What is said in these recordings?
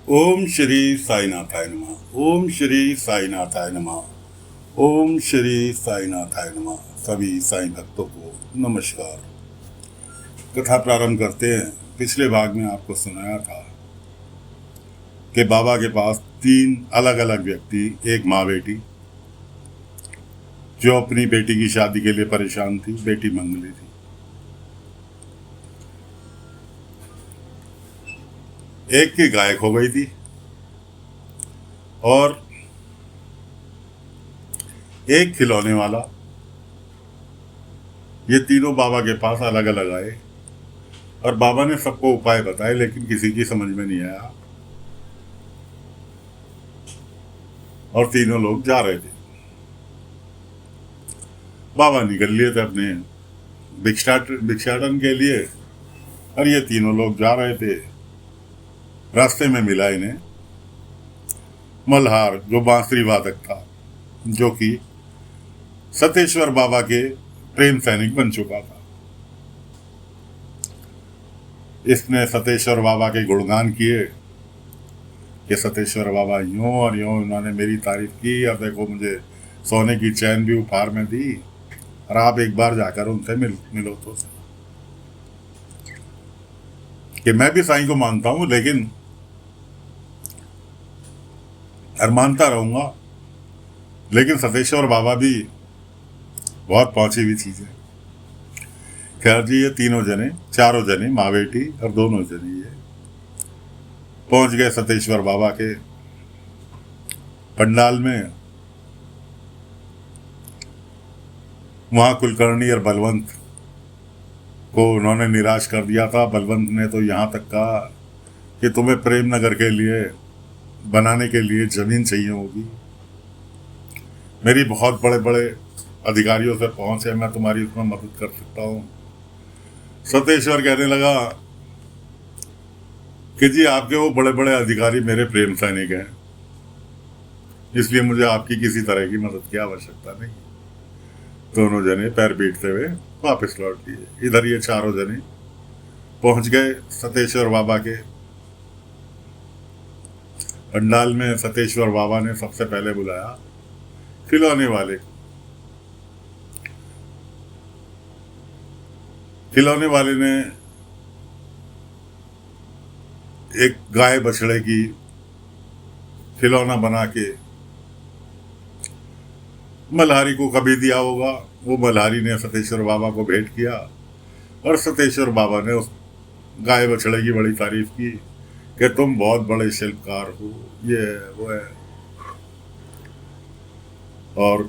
ओम श्री साईनाथाय नमः। ओम श्री साईनाथाय नमः। ओम श्री साईनाथाय नमः। सभी साईं भक्तों को नमस्कार। कथा प्रारंभ करते हैं। पिछले भाग में आपको सुनाया था कि बाबा के पास तीन अलग अलग व्यक्ति, एक माँ बेटी जो अपनी बेटी की शादी के लिए परेशान थी, बेटी मंगली थी। एक की गाय खो गई थी और एक खिलौने वाला। ये तीनों बाबा के पास अलग अलग आए और बाबा ने सबको उपाय बताए, लेकिन किसी की समझ में नहीं आया और तीनों लोग जा रहे थे। बाबा निकल लिए थे अपने भिक्षाटन के लिए और ये तीनों लोग जा रहे थे। रास्ते में मिला इन्हें मल्हार, जो बांसुरी वादक था, जो कि सतेश्वर बाबा के प्रेम सैनिक बन चुका था। इसने सतेश्वर बाबा के गुणगान किए कि सतेश्वर बाबा यूं और यूं उन्होंने मेरी तारीफ की और देखो मुझे सोने की चैन भी उपहार में दी और आप एक बार जाकर उनसे मिलो तो सही। कि मैं भी साईं को मानता हूं, लेकिन और मानता रहूंगा, लेकिन सतेश्वर बाबा भी बहुत पहुंची हुई चीज है। खैर जी, ये तीनों जने, चारों जने, माँ बेटी और दोनों जने, ये पहुंच गए सतेश्वर बाबा के पंडाल में। वहां कुलकर्णी और बलवंत को उन्होंने निराश कर दिया था। बलवंत ने तो यहां तक कहा कि तुम्हें प्रेम नगर के लिए बनाने के लिए जमीन चाहिए होगी, मेरी बहुत बड़े बड़े अधिकारियों से पहुंच है, मैं तुम्हारी उसमें मदद कर सकता हूं। सतेश्वर कहने लगा कि जी, आपके वो बड़े बड़े अधिकारी मेरे प्रेम सैनिक हैं, इसलिए मुझे आपकी किसी तरह की मदद की आवश्यकता नहीं। दोनों जने पैर पीटते हुए वापस लौट लिए। इधर ये चारों जने पहुंच गए सतेश्वर बाबा के पंडाल में। सतेश्वर बाबा ने सबसे पहले बुलाया खिलौने वाले को। खिलौने वाले ने एक गाय बछड़े की खिलौना बना के मल्हारी को कभी दिया होगा। वो मल्हारी ने सतेश्वर बाबा को भेंट किया और सतेश्वर बाबा ने उस गाय बछड़े की बड़ी तारीफ की कि तुम बहुत बड़े शिल्पकार हो, ये है वो है, और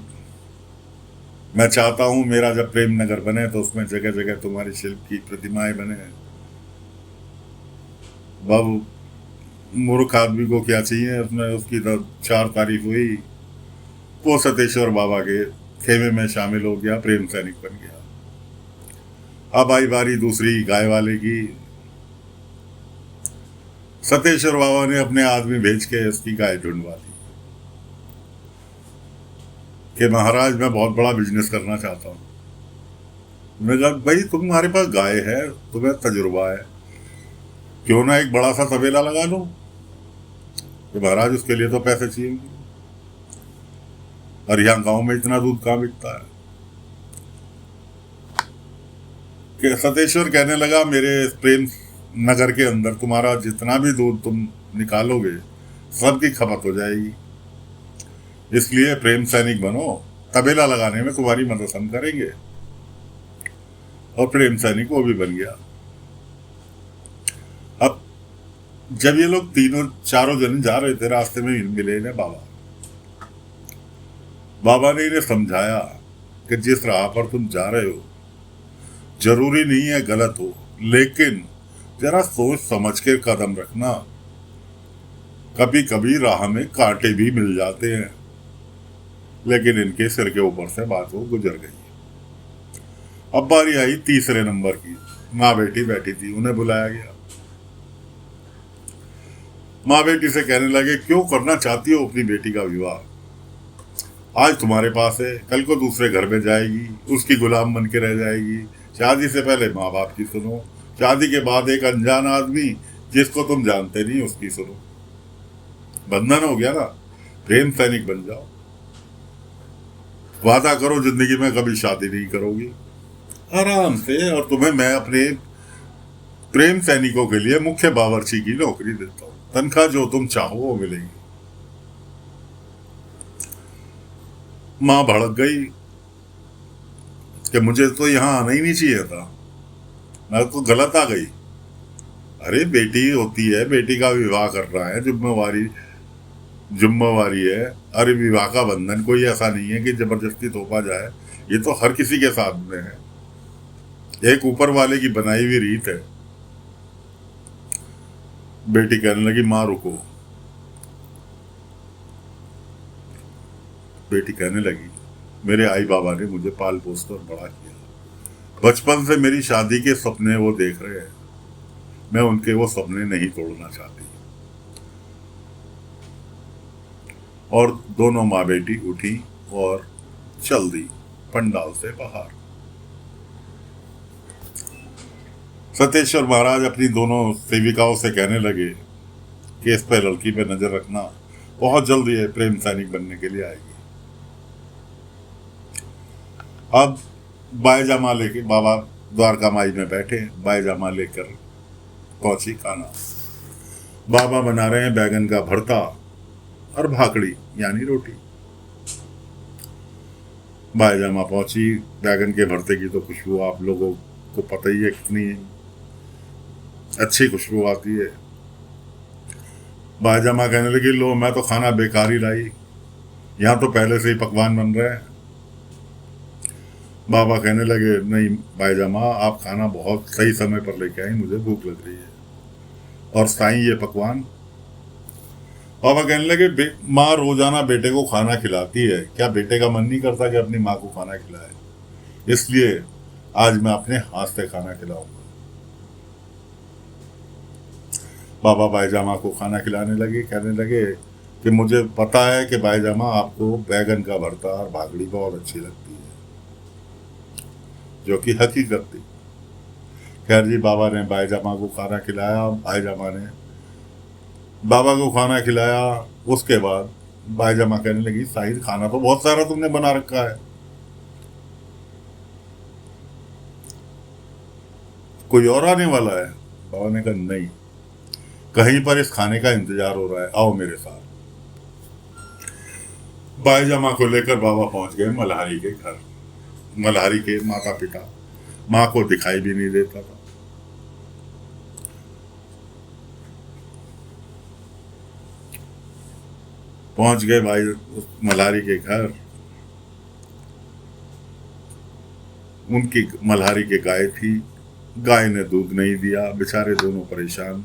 मैं चाहता हूं मेरा जब प्रेम नगर बने तो उसमें जगह जगह तुम्हारी शिल्प की प्रतिमाएं बने। बाबू मूर्ख आदमी को क्या चाहिए, उसमें उसकी तो चार तारीफ हुई। वो सतेश्वर बाबा के खेमे में शामिल हो गया, प्रेम सैनिक बन गया। अब आई बारी दूसरी गाय वाले की। सतेश्वर बाबा ने अपने आदमी भेज के उसकी गाय ढूंढवा दी कि महाराज, मैं बहुत बड़ा बिजनेस करना चाहता हूं। मैं कहा, भाई तुम्हारे पास गाय है, तुम्हें तजुर्बा है, क्यों ना एक बड़ा सा तबेला लगा लो। कि महाराज, उसके लिए तो पैसे चाहिए और यहाँ गांव में इतना दूध कहाँ बिकता है। कि सतेश्वर कहने लगा, मेरे प्रेम नगर के अंदर तुम्हारा जितना भी दूध तुम निकालोगे सबकी खपत हो जाएगी, इसलिए प्रेम सैनिक बनो, तबेला लगाने में तुम्हारी मदद हम करेंगे। और प्रेम सैनिक वो भी बन गया। अब जब ये लोग तीनों चारों जन जा रहे थे, रास्ते में मिले इन्हें बाबा। बाबा ने इन्हें समझाया कि जिस राह पर तुम जा रहे हो जरूरी नहीं है गलत हो, लेकिन जरा सोच समझ के कदम रखना, कभी कभी राह में कांटे भी मिल जाते हैं। लेकिन इनके सिर के ऊपर से बात वो गुजर गई। अब बारी आई तीसरे नंबर की। माँ बेटी बैठी थी, उन्हें बुलाया गया। माँ बेटी से कहने लगे, क्यों करना चाहती हो अपनी बेटी का विवाह? आज तुम्हारे पास है, कल को दूसरे घर में जाएगी, उसकी गुलाम बन के रह जाएगी। शादी से पहले माँ बाप की सुनो, शादी के बाद एक अनजान आदमी जिसको तुम जानते नहीं उसकी सुनो। बंधन हो गया ना, प्रेम सैनिक बन जाओ। वादा करो जिंदगी में कभी शादी नहीं करोगी, आराम से, और तुम्हें मैं अपने प्रेम सैनिकों के लिए मुख्य बावर्ची की नौकरी देता हूँ, तनख्वाह जो तुम चाहो वो मिलेगी। माँ भड़क गई कि मुझे तो यहाँ आना ही नहीं चाहिए था, मैं तो गलत आ गई। अरे बेटी होती है, बेटी का विवाह कर रहा है, जिम्मेवारी जिम्मेवारी है। अरे विवाह का बंधन कोई ऐसा नहीं है कि जबरदस्ती थोपा जाए, ये तो हर किसी के साथ में है, एक ऊपर वाले की बनाई हुई रीत है। बेटी कहने लगी माँ रुको। बेटी कहने लगी मेरे आई बाबा ने मुझे पाल पोस कर बड़ा किया, बचपन से मेरी शादी के सपने वो देख रहे हैं, मैं उनके वो सपने नहीं तोड़ना चाहती। और दोनों माँ बेटी उठी और चल दी पंडाल से बाहर। सतेश्वर महाराज अपनी दोनों सेविकाओं से कहने लगे कि इस पे लड़की पे नजर रखना, बहुत जल्दी है प्रेम सैनिक बनने के लिए आएगी। अब बायजामा लेके बाबा द्वारका माई में बैठे, बायजामा लेकर पहुंची खाना। बाबा बना रहे हैं बैगन का भरता और भाकड़ी यानी रोटी। बायजामा पहुंची, बैगन के भरते की तो खुशबू आप लोगों को पता ही है कितनी अच्छी खुशबू आती है। बायजामा कहने लगी लो मैं तो खाना बेकार ही लाई, यहाँ तो पहले से ही पकवान बन रहे हैं। बाबा कहने लगे नहीं बायजामा, आप खाना बहुत सही समय पर लेके आई, मुझे भूख लग रही है, और साईं ये पकवान। बाबा कहने लगे माँ रोजाना बेटे को खाना खिलाती है, क्या बेटे का मन नहीं करता कि अपनी माँ को खाना खिलाए, इसलिए आज मैं अपने हाथ से खाना खिलाऊंगा। बाबा बायजामा को खाना खिलाने लगे, कहने लगे कि मुझे पता है कि बायजामा आपको बैगन का भरता और भाकड़ी बहुत अच्छी लगती है, जो कि हकीकत थी। खैर जी, बाबा ने बायजामा को खाना खिलाया, बायजामा ने बाबा को खाना खिलाया। उसके बाद बायजामा कहने लगी साहिद खाना तो बहुत सारा तुमने बना रखा है, कोई और आने वाला है? बाबा ने कहा नहीं, कहीं पर इस खाने का इंतजार हो रहा है, आओ मेरे साथ। बायजामा को लेकर बाबा पहुंच गए मल्हारी के घर। मल्हारी के माता पिता, माँ को दिखाई भी नहीं देता था। पहुंच गए भाई मल्हारी के घर। उनकी मल्हारी के गाय थी, गाय ने दूध नहीं दिया, बेचारे दोनों परेशान।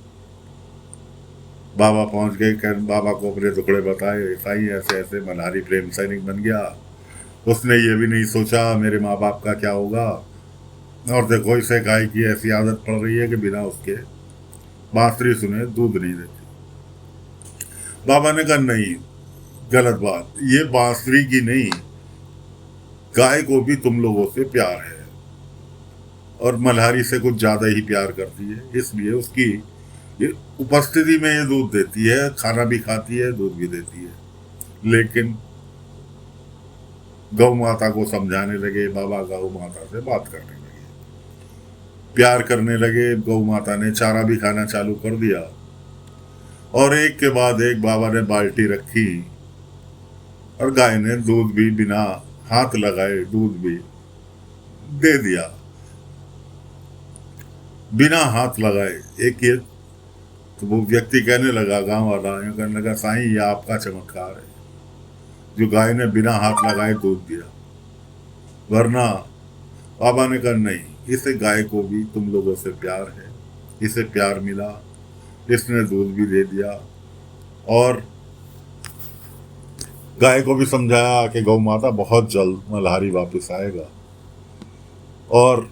बाबा पहुंच गए, बाबा को अपने टुकड़े बताए, साईं ऐसे ऐसे मल्हारी प्रेम सैनिक बन गया, उसने ये भी नहीं सोचा मेरे माँ बाप का क्या होगा, और देखो इसे गाय की ऐसी आदत पड़ रही है कि बिना उसके बांसुरी सुने दूध नहीं देती। बाबा ने कहा नहीं, गलत बात, ये बांसुरी की नहीं, गाय को भी तुम लोगों से प्यार है, और मल्हारी से कुछ ज्यादा ही प्यार करती है, इसलिए उसकी ये उपस्थिति में ये दूध देती है, खाना भी खाती है, दूध भी देती है। लेकिन गौ माता को समझाने लगे बाबा, गौ माता से बात करने लगे, प्यार करने लगे। गौ माता ने चारा भी खाना चालू कर दिया, और एक के बाद एक बाबा ने बाल्टी रखी, और गाय ने दूध भी बिना हाथ लगाए दूध भी दे दिया, बिना हाथ लगाए। एक ये तो वो व्यक्ति कहने लगा, गांव वाला कहने लगा साईं ये आपका चमत्कार है, जो गाय ने बिना हाथ लगाए दूध दिया, वरना। बाबा ने कहा नहीं, इसे गाय को भी तुम लोगों से प्यार है, इसे प्यार मिला, इसने दूध भी दे दिया। और गाय को भी समझाया कि गौ माता बहुत जल्द मल्हारी वापस आएगा, और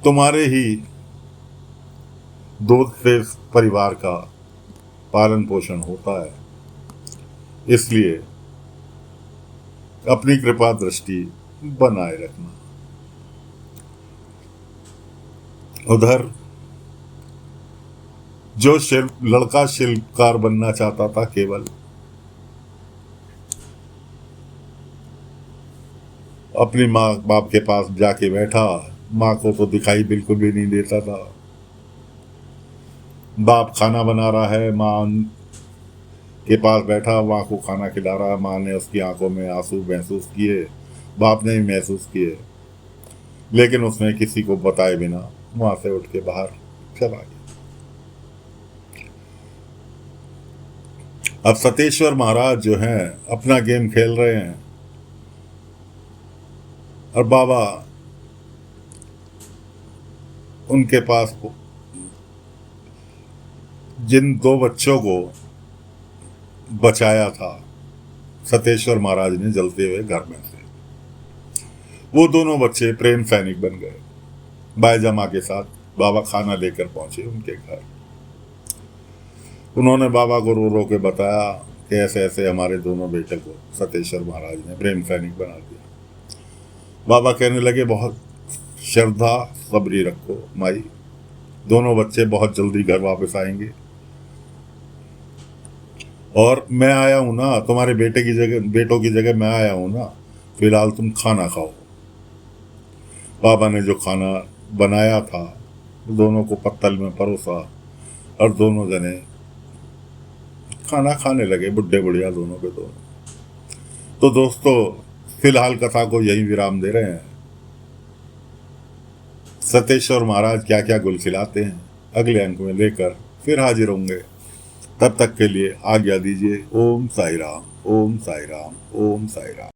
तुम्हारे ही दूध से परिवार का पालन पोषण होता है, इसलिए अपनी कृपा दृष्टि बनाए रखना। उधर जो लड़का शिल्पकार बनना चाहता था, केवल अपनी माँ बाप के पास जाके बैठा। माँ को तो दिखाई बिल्कुल भी नहीं देता था। बाप खाना बना रहा है, माँ के पास बैठा माँ को खाना खिला रहा है। माँ ने उसकी आंखों में आंसू महसूस किए, बाप ने ही महसूस किए, लेकिन उसने किसी को बताए बिना वहां से उठ के बाहर चला गया। अब सतेश्वर महाराज जो हैं अपना गेम खेल रहे हैं और बाबा उनके पास जिन दो बच्चों को बचाया था सतेश्वर महाराज ने जलते हुए घर में से, वो दोनों बच्चे प्रेम सैनिक बन गए। बायजमा के साथ बाबा खाना लेकर पहुंचे उनके घर। उन्होंने बाबा को रो रो के बताया कि ऐसे ऐसे हमारे दोनों बेटे को सतेश्वर महाराज ने प्रेम सैनिक बना दिया। बाबा कहने लगे, बहुत श्रद्धा सबरी रखो माई, दोनों बच्चे बहुत जल्दी घर वापस आएंगे और मैं आया हूं ना, तुम्हारे बेटों की जगह मैं आया हूं ना, फिलहाल तुम खाना खाओ। बाबा ने जो खाना बनाया था दोनों को पत्तल में परोसा और दोनों जने खाना खाने लगे, बुढ़े बुढ़िया दोनों के दोनों। तो दोस्तों फिलहाल कथा को यही विराम दे रहे हैं। सतेश्वर महाराज क्या क्या गुल खिलाते हैं अगले अंक में लेकर फिर हाजिर होंगे। तब तक के लिए आज्ञा दीजिए। ओम साई राम, ओम साई राम, ओम साई राम।